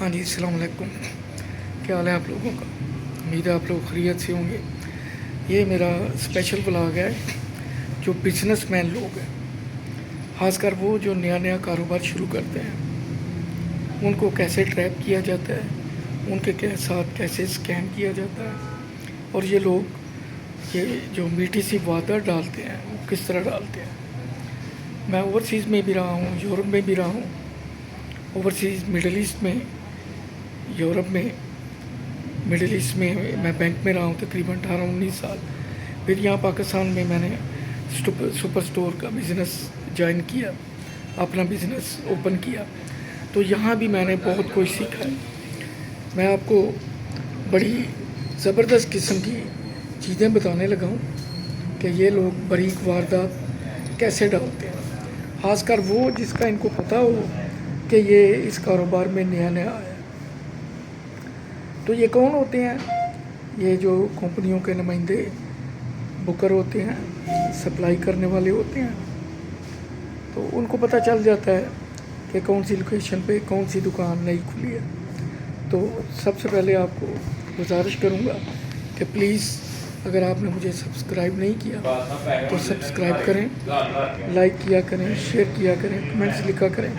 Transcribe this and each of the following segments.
हाँ जी, अस्सलाम वालेकुम। क्या हाल है आप लोगों का? उम्मीद है आप लोग खैरियत से होंगे। ये मेरा स्पेशल व्लॉग है जो बिजनेसमैन लोग हैं, खासकर वो जो नया नया कारोबार शुरू करते हैं, उनको कैसे ट्रैप किया जाता है, उनके साथ कैसे स्कैम किया जाता है, और ये लोग ये जो मीठी सी वादा डालते हैं वो किस तरह डालते हैं। मैं ओवरसीज़ में भी रहा हूँ, यूरोप में भी रहा हूँ, ओवरसीज़ मिडल ईस्ट में, यूरोप में, मिडिल ईस्ट में मैं बैंक में रहा हूँ तकरीबन 18-19 साल। फिर यहाँ पाकिस्तान में मैंने सुपर स्टोर का बिज़नेस ज्वाइन किया, अपना बिज़नेस ओपन किया, तो यहाँ भी मैंने बहुत कुछ सीखा है। मैं आपको बड़ी ज़बरदस्त किस्म की चीज़ें बताने लगा हूँ कि ये लोग बारीक वारदात कैसे डालते हैं, ख़ासकर वो जिसका इनको पता हो कि ये इस कारोबार में नया नया आया। तो ये कौन होते हैं? ये जो कंपनियों के नुमाइंदे बुकर होते हैं, सप्लाई करने वाले होते हैं, तो उनको पता चल जाता है कि कौन सी लोकेशन पे कौन सी दुकान नई खुली है। तो सबसे पहले आपको गुजारिश करूँगा कि प्लीज़ अगर आपने मुझे सब्सक्राइब नहीं किया तो सब्सक्राइब करें, लाइक किया करें, शेयर किया करें, कमेंट्स लिखा करें।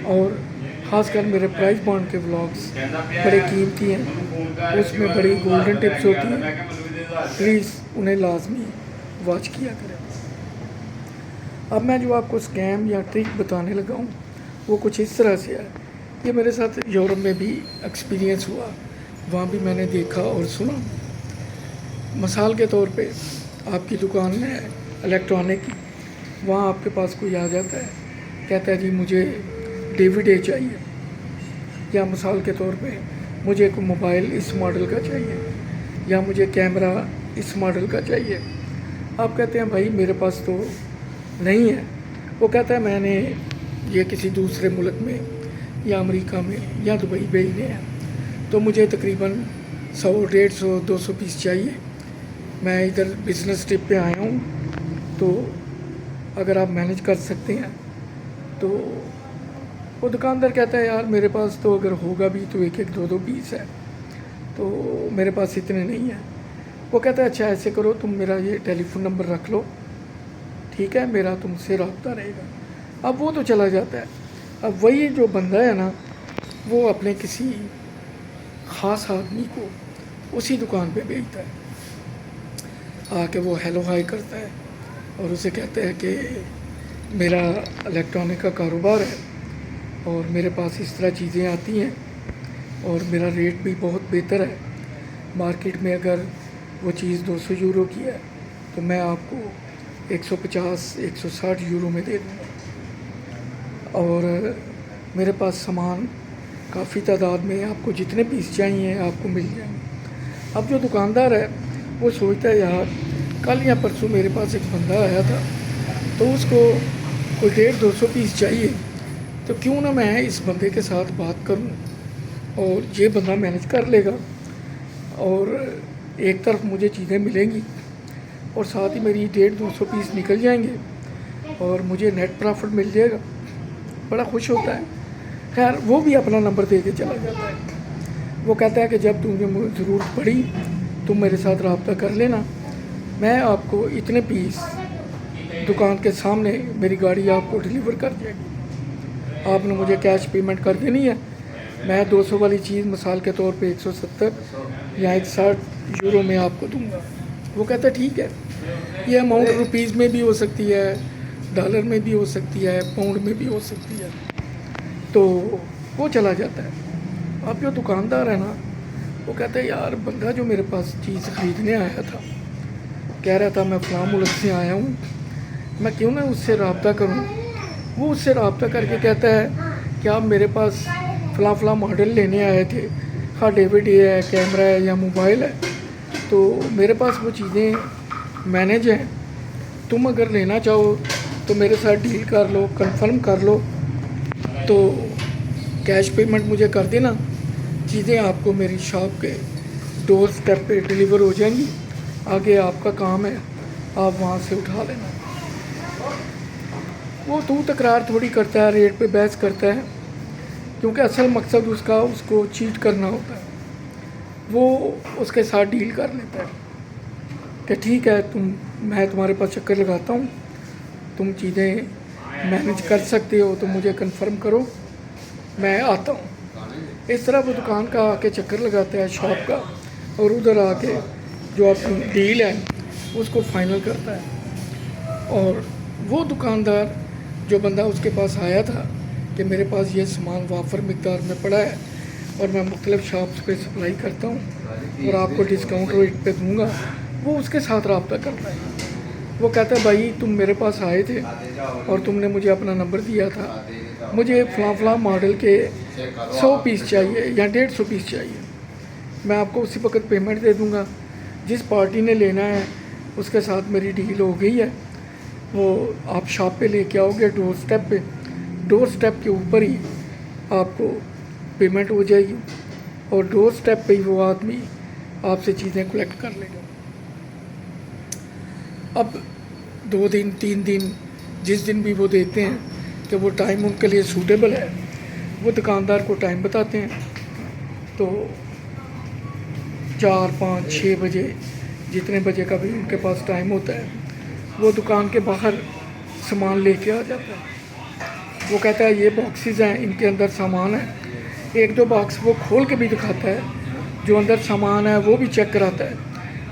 और ख़ासकर मेरे प्राइस बॉन्ड के व्लॉग्स बड़े कीमती हैं, उसमें बड़ी गोल्डन टिप्स होती हैं, प्लीज़ उन्हें लाजमी वॉच किया करें। अब मैं जो आपको स्कैम या ट्रिक बताने लगा हूँ वो कुछ इस तरह से है। ये मेरे साथ यूरोप में भी एक्सपीरियंस हुआ, वहाँ भी मैंने देखा और सुना। मिसाल के तौर पे आपकी दुकान है इलेक्ट्रॉनिक की, वहाँ आपके पास कोई आ जाता है, कहता है जी मुझे DVD चाहिए, या मिसाल के तौर पे मुझे एक मोबाइल इस मॉडल का चाहिए, या मुझे कैमरा इस मॉडल का चाहिए। आप कहते हैं भाई मेरे पास तो नहीं है। वो कहता है मैंने ये किसी दूसरे मुल्क में या अमेरिका में या दुबई भेजने हैं, तो मुझे तकरीबन 100, 150, 200 पीस चाहिए। मैं इधर बिज़नेस ट्रिप पे आया हूँ, तो अगर आप मैनेज कर सकते हैं। तो वो दुकानदार कहता है यार मेरे पास तो अगर होगा भी तो एक एक दो दो पीस है, तो मेरे पास इतने नहीं है। वो कहता है अच्छा ऐसे करो, तुम मेरा ये टेलीफोन नंबर रख लो, ठीक है, मेरा तुमसे रब्ता रहेगा। अब वो तो चला जाता है। अब वही जो बंदा है ना, वो अपने किसी ख़ास आदमी को उसी दुकान पे भेजता है, आके वो हेलो हाय करता है और उसे कहता है कि मेरा इलेक्ट्रॉनिक का कारोबार है और मेरे पास इस तरह चीज़ें आती हैं और मेरा रेट भी बहुत बेहतर है। मार्केट में अगर वो चीज़ 200 यूरो की है तो मैं आपको 150, 160 यूरो में दे दूँगा, और मेरे पास सामान काफ़ी तादाद में, आपको जितने पीस चाहिए आपको मिल जाएंगे। अब जो दुकानदार है वो सोचता है यार कल या परसों मेरे पास एक बंदा आया था, तो उसको कोई 150-200 पीस चाहिए, तो क्यों ना मैं इस बंदे के साथ बात करूं और ये बंदा मैनेज कर लेगा, और एक तरफ मुझे चीज़ें मिलेंगी और साथ ही मेरी 150-200 पीस निकल जाएंगे और मुझे नेट प्रॉफिट मिल जाएगा। बड़ा खुश होता है। खैर वो भी अपना नंबर दे के चला जाता है। वो कहता है कि जब तुम्हें ज़रूरत पड़ी तुम मेरे साथ रब्ता कर लेना, मैं आपको इतने पीस दुकान के सामने मेरी गाड़ी आपको डिलीवर कर जाएगी। आपने मुझे कैश पेमेंट कर देनी है। मैं 200 वाली चीज़ मिसाल के तौर पे 170 या 160 यूरो में आपको दूंगा। वो कहता है ठीक है। ये अमाउंट रुपीज़ में भी हो सकती है, डॉलर में भी हो सकती है, पाउंड में भी हो सकती है। तो वो चला जाता है। अब जो दुकानदार है ना, वो कहता है यार बंदा जो मेरे पास चीज़ ख़रीदने आया था, कह रहा था मैं फ़लाँ मुल्क से आया हूँ, मैं क्यों ना उससे रब्ता करूँ। वो उससे रब्ता करके कहता है कि आप मेरे पास फ़लाँ फ़लाँ मॉडल लेने आए थे, हाँ DVD है, कैमरा है या मोबाइल है, तो मेरे पास वो चीज़ें मैनेज हैं। तुम अगर लेना चाहो तो मेरे साथ डील कर लो, कंफर्म कर लो, तो कैश पेमेंट मुझे कर देना, चीज़ें आपको मेरी शॉप के डोर स्टेप पे डिलीवर हो जाएंगी। आगे आपका काम है, आप वहाँ से उठा लेना। वो तू तकरार थोड़ी करता है, रेट पे बहस करता है। क्योंकि असल मकसद उसका उसको चीट करना होता है। वो उसके साथ डील कर लेता है कि ठीक है मैं तुम्हारे पास चक्कर लगाता हूँ, तुम चीज़ें मैनेज कर सकते हो तो मुझे कंफर्म करो, मैं आता हूँ। इस तरह वो दुकान का आके चक्कर लगाता है शॉप का, और उधर आके जो अपनी डील है उसको फाइनल करता है। और वो दुकानदार जो बंदा उसके पास आया था कि मेरे पास ये सामान वाफर मिकदार में पड़ा है और मैं मुख्तलिफ़ शॉप्स पे सप्लाई करता हूँ और आपको डिस्काउंट रेट पे दूंगा, वो उसके साथ रब्ता करता है। वो कहता है भाई तुम मेरे पास आए थे और तुमने मुझे अपना नंबर दिया था, मुझे फ़लाँ मॉडल के 100 पीस चाहिए या 150 पीस चाहिए, मैं आपको उसी वक्त पेमेंट दे दूँगा। जिस पार्टी ने लेना है उसके साथ मेरी डील हो गई है, वो आप शॉप पे लेके आओगे डोर स्टेप के ऊपर ही आपको पेमेंट हो जाएगी और डोर स्टेप पे ही वो आदमी आपसे चीज़ें कलेक्ट कर लेगा। अब 2 दिन 3 दिन जिस दिन भी वो देते हैं कि वो टाइम उनके लिए सूटेबल है, वो दुकानदार को टाइम बताते हैं। तो 4, 5, 6 बजे जितने बजे का भी उनके पास टाइम होता है, वो दुकान के बाहर सामान लेके आ जाता है। वो कहता है ये बॉक्सेस हैं, इनके अंदर सामान है। 1-2 बॉक्स वो खोल के भी दिखाता है, जो अंदर सामान है वो भी चेक कराता है।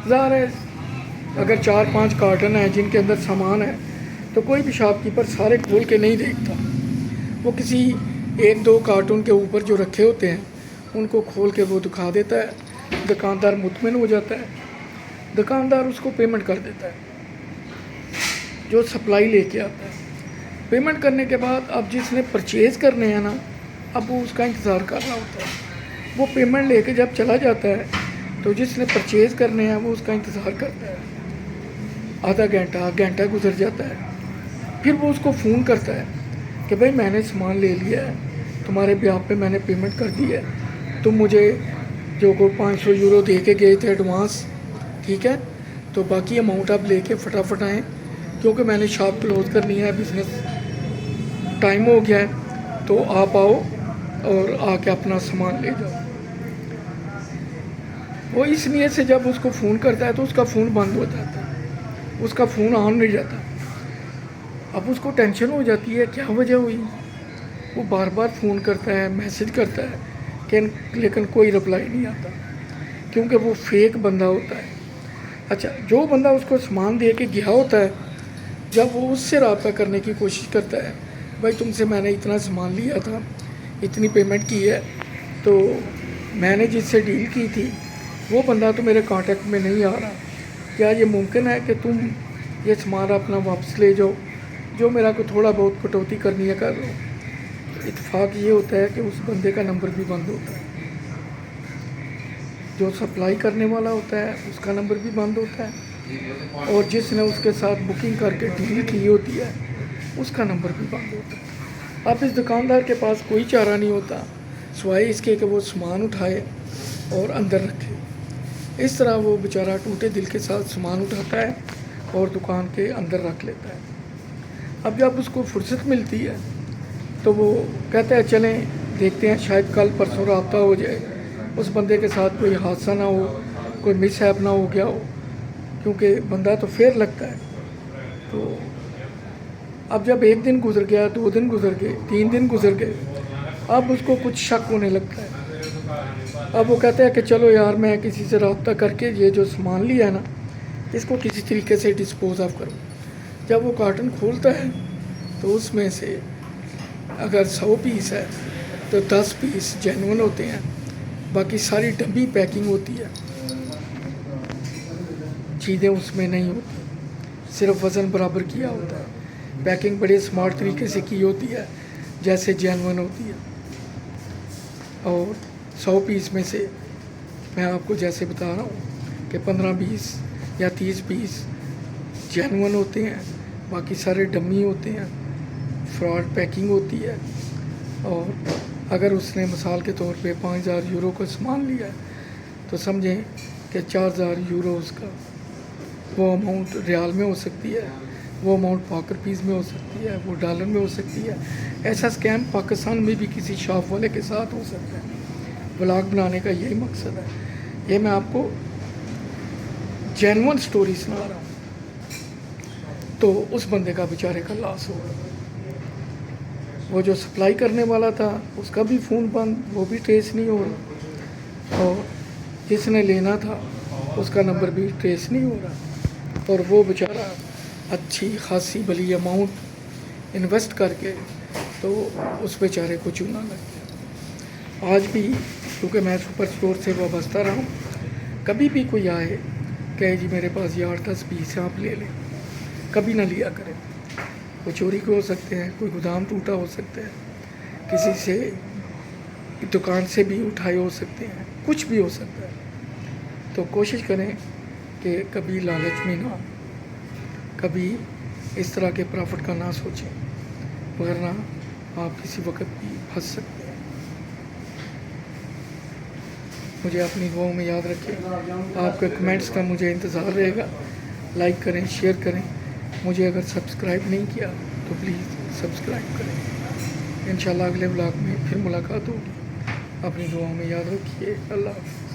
ज़ाहिर है अगर 4-5 कार्टन हैं जिनके अंदर सामान है तो कोई भी शॉपकीपर सारे खोल के नहीं देखता, वो किसी 1-2 कार्टून के ऊपर जो रखे होते हैं उनको खोल के वो दिखा देता है। दुकानदार मुतमिन हो जाता है, दुकानदार उसको पेमेंट कर देता है जो सप्लाई लेके आता है। पेमेंट करने के बाद अब जिसने परचेज़ करने हैं ना, अब वो उसका इंतज़ार कर रहा होता है। वो पेमेंट लेके जब चला जाता है तो जिसने परचेज़ करने हैं वो उसका इंतज़ार करता है। आधा घंटा गुजर जाता है, फिर वो उसको फ़ोन करता है कि भाई मैंने सामान ले लिया है, तुम्हारे ब्याह पे मैंने पेमेंट कर दी है, तुम मुझे जो को 500 यूरो दे के गए थे एडवांस, ठीक है, तो बाकी अमाउंट आप लेके फटाफट आएँ क्योंकि मैंने शॉप क्लोज़ करनी है, बिज़नेस टाइम हो गया है, तो आप आओ और आके अपना सामान ले जाओ। वो इस नीयत से जब उसको फ़ोन करता है तो उसका फ़ोन बंद हो जाता है, उसका फ़ोन ऑन नहीं जाता। अब उसको टेंशन हो जाती है क्या वजह हुई। वो बार बार फ़ोन करता है, मैसेज करता है लेकिन कोई रिप्लाई नहीं आता क्योंकि वो फेक बंदा होता है। अच्छा, जो बंदा उसको सामान दे के गया होता है, जब वो उससे रब्ता करने की कोशिश करता है, भाई तुमसे मैंने इतना सामान लिया था, इतनी पेमेंट की है, तो मैंने जिससे डील की थी वो बंदा तो मेरे कांटेक्ट में नहीं आ रहा, क्या ये मुमकिन है कि तुम ये सामान अपना वापस ले जाओ, जो मेरा को थोड़ा बहुत कटौती करनी है कर लो। इत्तेफाक ये होता है कि उस बंदे का नंबर भी बंद होता है, जो सप्लाई करने वाला होता है उसका नंबर भी बंद होता है, और जिसने उसके साथ बुकिंग करके डील की होती है उसका नंबर भी बंद होता है। अब इस दुकानदार के पास कोई चारा नहीं होता सिवाय इसके कि वो सामान उठाए और अंदर रखे। इस तरह वो बेचारा टूटे दिल के साथ सामान उठाता है और दुकान के अंदर रख लेता है। अब जब उसको फुर्सत मिलती है तो वो कहता है चलें देखते हैं, शायद कल परसों रब्ता हो जाए, उस बंदे के साथ कोई हादसा ना हो, कोई मिसहैप ना हो गया हो, क्योंकि बंदा तो फेयर लगता है। तो अब जब 1 दिन गुजर गया, 2 दिन गुजर गए, 3 दिन गुजर गए, अब उसको कुछ शक होने लगता है। अब वो कहता है कि चलो यार मैं किसी से रब्ता करके ये जो सामान लिया है ना, इसको किसी तरीके से डिस्पोज ऑफ करूँ। जब वो कार्टन खोलता है तो उसमें से अगर 100 पीस है तो 10 पीस जेन्युइन होते हैं, बाकी सारी डमी पैकिंग होती है, चीज़ें उसमें नहीं होती, सिर्फ वज़न बराबर किया होता है। पैकिंग बड़े स्मार्ट तरीके से की होती है जैसे जेन्युइन होती है। और 100 पीस में से मैं आपको जैसे बता रहा हूँ कि 15-20 या 30 पीस जेन्युइन होते हैं, बाकी सारे डमी होते हैं, फ्रॉड पैकिंग होती है। और अगर उसने मिसाल के तौर पे 5000 यूरो का सामान लिया है तो समझें कि 4000 यूरो उसका वो अमाउंट रियाल में हो सकती है, وہ اماؤنٹ پاک روپیز میں ہو سکتی ہے، وہ ڈالر میں ہو سکتی ہے۔ ایسا اسکیم پاکستان میں بھی کسی شاپ والے کے ساتھ ہو سکتا ہے۔ ولاگ بنانے کا یہی مقصد ہے، یہ میں آپ کو جینون سٹوری سنا رہا ہوں۔ تو اس بندے کا بیچارے کا لاس ہوا، وہ جو سپلائی کرنے والا تھا اس کا بھی فون بند، وہ بھی ٹریس نہیں ہو رہا، اور جس نے لینا تھا اس کا نمبر بھی ٹریس نہیں ہو رہا، اور وہ بیچارہ اچھی خاصی بلی اماؤنٹ انویسٹ کر کے تو اس بیچارے کو چونا لگ گیا۔ آج بھی کیونکہ میں سپر اسٹور سے وابستہ رہا ہوں، کبھی بھی کوئی آئے کہ جی میرے پاس یہ 8-10 آپ لے لیں، کبھی نہ لیا کریں۔ کوئی چوری کے ہو سکتے ہیں، کوئی گودام ٹوٹا ہو سکتا ہے، کسی سے دکان سے بھی اٹھائے ہو سکتے ہیں، کچھ بھی ہو سکتا ہے۔ تو کوشش کریں کہ کبھی لالچ میں نہ، کبھی اس طرح کے پرافٹ کا نہ سوچیں، ورنہ آپ کسی وقت بھی پھنس سکتے ہیں۔ مجھے اپنی دعاؤں میں یاد رکھیں، آپ کے کمنٹس کا مجھے انتظار رہے گا۔ لائک کریں، شیئر کریں، مجھے اگر سبسکرائب نہیں کیا تو پلیز سبسکرائب کریں۔ انشاءاللہ اگلے ولاگ میں پھر ملاقات ہوگی۔ اپنی دعاؤں میں یاد رکھیے۔ اللہ حافظ۔